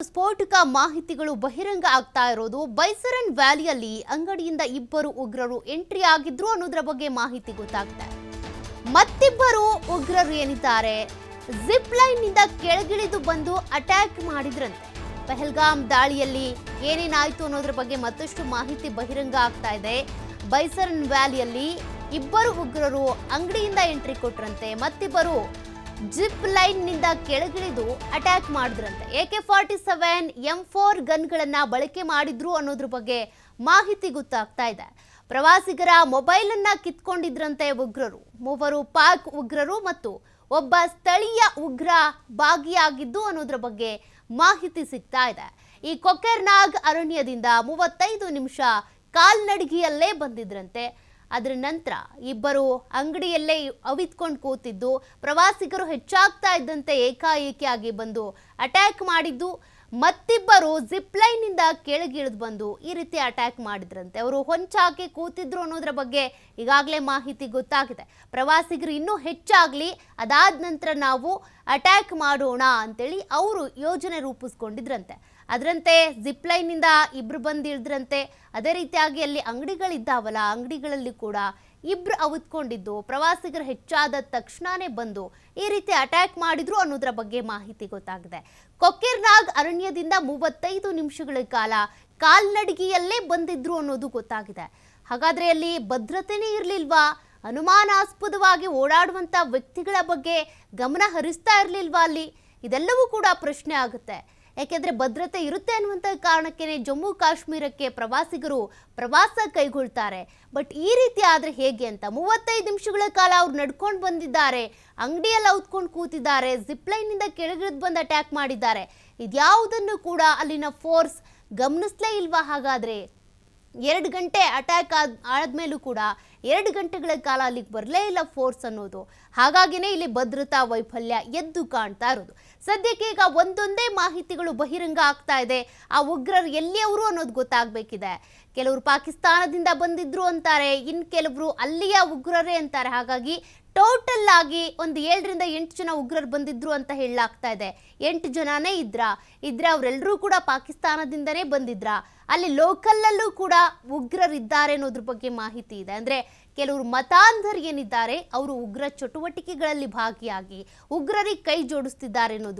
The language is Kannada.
ಸ್ಫೋಟಕ ಮಾಹಿತಿಗಳು ಬಹಿರಂಗ ಆಗ್ತಾ ಇರೋದು ಬೈಸರನ್ ವ್ಯಾಲಿಯಲ್ಲಿ ಅಂಗಡಿಯಿಂದ ಇಬ್ಬರು ಉಗ್ರರು ಎಂಟ್ರಿ ಆಗಿದ್ರು ಅನ್ನೋದರ ಬಗ್ಗೆ ಮಾಹಿತಿ ಗೊತ್ತಾಗಿದೆ. ಮತ್ತಿಬ್ಬರು ಉಗ್ರರು ಏನಿದ್ದಾರೆ ಜಿಪ್ ಲೈನ್ ನಿಂದ ಕೆಳಗಿಳಿದು ಬಂದು ಅಟ್ಯಾಕ್ ಮಾಡಿದ್ರಂತೆ. ಪಹಲ್ಗಾಮ್ ದಾಳಿಯಲ್ಲಿ ಏನೇನಾಯ್ತು ಅನ್ನೋದ್ರ ಬಗ್ಗೆ ಮತ್ತಷ್ಟು ಮಾಹಿತಿ ಬಹಿರಂಗ ಆಗ್ತಾ ಇದೆ. ಬೈಸರನ್ ವ್ಯಾಲಿಯಲ್ಲಿ ಇಬ್ಬರು ಉಗ್ರರು ಅಂಗಡಿಯಿಂದ ಎಂಟ್ರಿ ಕೊಟ್ರಂತೆ. ಮತ್ತಿಬ್ಬರು ಜಿಪ್ ಲೈನ್ ನಿಂದ ಕೆಳಗಿಳಿದು ಅಟ್ಯಾಕ್ ಮಾಡಿದ್ರಂತೆ. AK-47 M4 ಗನ್ಗಳನ್ನ ಬಳಕೆ ಮಾಡಿದ್ರು ಅನ್ನೋದ್ರ ಬಗ್ಗೆ ಮಾಹಿತಿ ಗೊತ್ತಾಗ್ತಾ ಇದೆ. ಪ್ರವಾಸಿಗರ ಮೊಬೈಲ್ ಅನ್ನ ಕಿತ್ಕೊಂಡಿದ್ರಂತೆ ಉಗ್ರರು. ಮೂವರು ಪಾಕ್ ಉಗ್ರರು ಮತ್ತು ಒಬ್ಬ ಸ್ಥಳೀಯ ಉಗ್ರ ಭಾಗಿಯಾಗಿದ್ದು ಅನ್ನೋದ್ರ ಬಗ್ಗೆ ಮಾಹಿತಿ ಸಿಗ್ತಾ ಇದೆ. ಈ ಕೊಕೆರ್ನಾಗ್ ಅರಣ್ಯದಿಂದ 35 ನಿಮಿಷ ಕಾಲ್ನಡಿಗೆಯಲ್ಲೇ ಬಂದಿದ್ರಂತೆ. ಅದರ ನಂತರ ಇಬ್ಬರು ಅಂಗಡಿಯಲ್ಲೇ ಅವಿತ್ಕೊಂಡು ಕೂತಿದ್ದು, ಪ್ರವಾಸಿಗರು ಹೆಚ್ಚಾಗ್ತಾ ಇದ್ದಂತೆ ಏಕಾಏಕಿಯಾಗಿ ಬಂದು ಅಟ್ಯಾಕ್ ಮಾಡಿದ್ದು. ಮತ್ತಿಬ್ಬರು ಜಿಪ್ ಲೈನ್ ನಿಂದ ಕೆಳಗಿಳಿದು ಬಂದು ಈ ರೀತಿ ಅಟ್ಯಾಕ್ ಮಾಡಿದ್ರಂತೆ. ಅವರು ಹೊಂಚಾಕಿ ಕೂತಿದ್ರು ಅನ್ನೋದ್ರ ಬಗ್ಗೆ ಈಗಾಗಲೇ ಮಾಹಿತಿ ಗೊತ್ತಾಗಿದೆ. ಪ್ರವಾಸಿಗರು ಇನ್ನೂ ಹೆಚ್ಚಾಗ್ಲಿ, ಅದಾದ ನಂತರ ನಾವು ಅಟ್ಯಾಕ್ ಮಾಡೋಣ ಅಂತೇಳಿ ಅವರು ಯೋಜನೆ ರೂಪಿಸ್ಕೊಂಡಿದ್ರಂತೆ. ಅದರಂತೆ ಜಿಪ್ ಲೈನ್ ನಿಂದ ಇಬ್ರು ಬಂದು ಇಳಿದ್ರಂತೆ. ಅದೇ ರೀತಿಯಾಗಿ ಅಲ್ಲಿ ಅಂಗಡಿಗಳಿದ್ದಾವಲ್ಲ, ಅಂಗಡಿಗಳಲ್ಲಿ ಕೂಡ ಇಬ್ರು ಅವಿತ್ಕೊಂಡಿದ್ದು, ಪ್ರವಾಸಿಗರು ಹೆಚ್ಚಾದ ತಕ್ಷಣನೇ ಬಂದು ಈ ರೀತಿ ಅಟ್ಯಾಕ್ ಮಾಡಿದ್ರು ಅನ್ನೋದ್ರ ಬಗ್ಗೆ ಮಾಹಿತಿ ಗೊತ್ತಾಗಿದೆ. ಕೊಕೆರ್ನಾಗ್ ಅರಣ್ಯದಿಂದ 35 ನಿಮಿಷಗಳ ಕಾಲ ಕಾಲ್ನಡಿಗೆಯಲ್ಲೇ ಬಂದಿದ್ರು ಅನ್ನೋದು ಗೊತ್ತಾಗಿದೆ. ಹಾಗಾದ್ರೆ ಅಲ್ಲಿ ಭದ್ರತೆನೇ ಇರಲಿಲ್ವಾ? ಅನುಮಾನಾಸ್ಪದವಾಗಿ ಓಡಾಡುವಂತ ವ್ಯಕ್ತಿಗಳ ಬಗ್ಗೆ ಗಮನ ಹರಿಸ್ತಾ ಇರಲಿಲ್ವಾ ಅಲ್ಲಿ? ಇದೆಲ್ಲವೂ ಕೂಡ ಪ್ರಶ್ನೆ ಆಗುತ್ತೆ. ಯಾಕೆಂದ್ರೆ ಭದ್ರತೆ ಇರುತ್ತೆ ಅನ್ನುವಂಥ ಕಾರಣಕ್ಕೇನೆ ಜಮ್ಮು ಕಾಶ್ಮೀರಕ್ಕೆ ಪ್ರವಾಸಿಗರು ಪ್ರವಾಸ ಕೈಗೊಳ್ತಾರೆ. ಬಟ್ ಈ ರೀತಿ ಆದ್ರೆ ಹೇಗೆ ಅಂತ 35 ನಿಮಿಷಗಳ ಕಾಲ ಅವ್ರು ನಡ್ಕೊಂಡು ಬಂದಿದ್ದಾರೆ, ಅಂಗಡಿಯಲ್ಲಿ ಔತ್ಕೊಂಡು ಕೂತಿದ್ದಾರೆ, ಜಿಪ್ ಲೈನ್ ನಿಂದ ಕೆಳಗಿಳಿದು ಬಂದು ಅಟ್ಯಾಕ್ ಮಾಡಿದ್ದಾರೆ. ಇದ್ಯಾವುದನ್ನು ಕೂಡ ಅಲ್ಲಿನ ಫೋರ್ಸ್ ಗಮನಿಸ್ಲೇ ಇಲ್ವಾ? ಹಾಗಾದ್ರೆ 2 ಗಂಟೆ ಅಟ್ಯಾಕ್ ಆದ್ಮೇಲೂ ಕೂಡ 2 ಗಂಟೆಗಳ ಕಾಲ ಅಲ್ಲಿಗೆ ಬರಲೇ ಇಲ್ಲ ಫೋರ್ಸ್ ಅನ್ನೋದು. ಹಾಗಾಗಿನೇ ಇಲ್ಲಿ ಭದ್ರತಾ ವೈಫಲ್ಯ ಎದ್ದು ಕಾಣ್ತಾ ಇರೋದು. ಸದ್ಯಕ್ಕೆ ಈಗ ಒಂದೊಂದೇ ಮಾಹಿತಿಗಳು ಬಹಿರಂಗ ಆಗ್ತಾ ಇದೆ. ಆ ಉಗ್ರರು ಎಲ್ಲಿಯವರು ಅನ್ನೋದು ಗೊತ್ತಾಗಬೇಕಿದೆ. ಕೆಲವರು ಪಾಕಿಸ್ತಾನದಿಂದ ಬಂದಿದ್ರು ಅಂತಾರೆ, ಇನ್ನು ಕೆಲವರು ಅಲ್ಲಿಯ ಉಗ್ರರೇ ಅಂತಾರೆ. ಹಾಗಾಗಿ ಟೋಟಲ್ ಆಗಿ ಒಂದು 7 ರಿಂದ 8 ಜನ ಉಗ್ರರು ಬಂದಿದ್ರು ಅಂತ ಹೇಳಲಾಗ್ತಾ ಇದೆ. 8 ಜನನೇ ಇದ್ರೆ ಅವರೆಲ್ಲರೂ ಕೂಡ ಪಾಕಿಸ್ತಾನದಿಂದನೇ ಬಂದಿದ್ರ, ಅಲ್ಲಿ ಲೋಕಲ್ಲೂ ಕೂಡ ಉಗ್ರರಿದ್ದಾರೆ ಅನ್ನೋದ್ರ ಬಗ್ಗೆ ಮಾಹಿತಿ ಇದೆ. ಅಂದ್ರೆ ಕೆಲವರು ಮತಾಂಧರು ಏನಿದ್ದಾರೆ ಅವರು ಉಗ್ರ ಚಟುವಟಿಕೆಗಳಲ್ಲಿ ಭಾಗಿಯಾಗಿ ಉಗ್ರರಿಗೆ ಕೈ ಜೋಡಿಸ್ತಿದ್ದಾರೆ ಅನ್ನೋದು